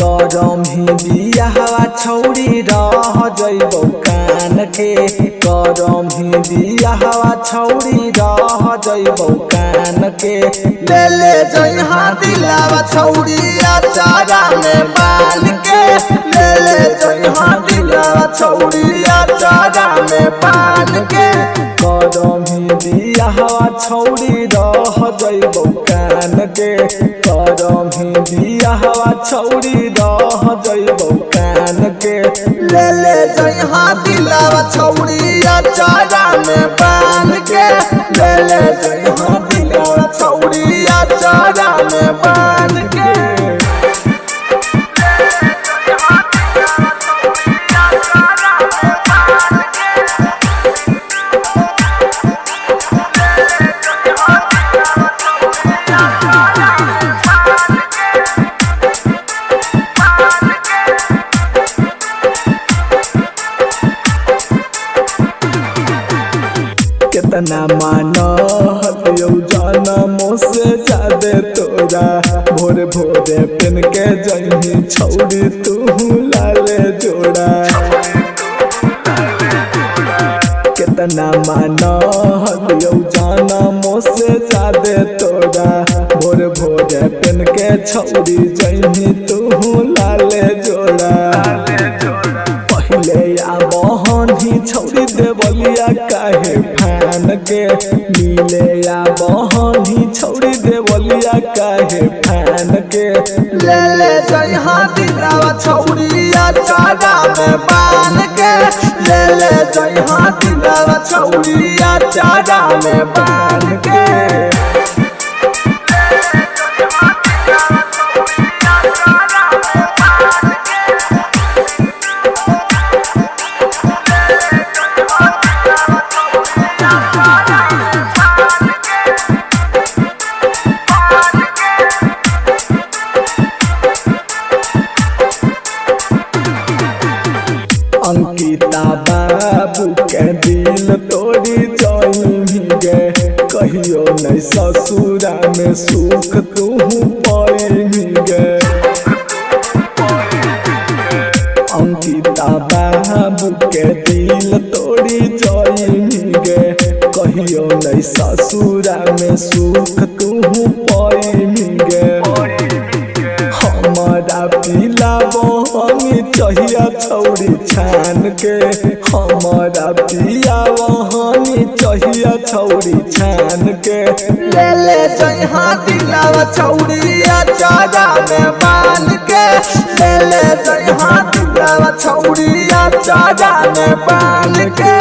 करम ही बियाहवा छौरी रह जइबौ कान के करम ही बियाहवा छौरी रह जइबौ कान के ले ले जइहा दिलावा छौरी अचारा में बाल के ले ले जइहा दिलावा छौरी अचारा में बाल के करम ही बियाहवा छौरी रह जइबौ कान के करम ही बियाहवा छौरी रह जइबौ कान के ले ले जइहा दिलावा छौरी अचारा में बाल के ले ले जइहा दिलावा छौरी अचारा में बाल के कितना मानौ जनमों से जादे तोरा भोरे भोरे पेन के जही छौरी तू लाले जोड़ा कितना मानौ जनमों से जादे तोरा भोरे भोरे पेन के छौरी जही तू लाले जोड़ा पहले या बहन ही छौरी देवलिया काहे फान के मिले या बहन ही छौरी देवलिया काहे फान के ले ले जइहा दिलावा छौरी अचारा में बाल के ले ले जइहा दिलावा छौरी अचारा में बाल के अंकिता बाबू के दिल तोड़ी जाई गे कहियो नहीं ससुरा में सुख तू पाई गे अंकिता बाबू के दिल तोड़ी जाई गे कहियो नहीं ससुरा में सुख तू पाई गे हमारा पीला बहनी चाहिए छौरी छान के हमारा पिया बहनी चाहिए छौरी छान के ले ले जइहा दिलावा छौरी अचारा में बाल के ले ले जइहा दिलावा छौरी अचारा में बाल के।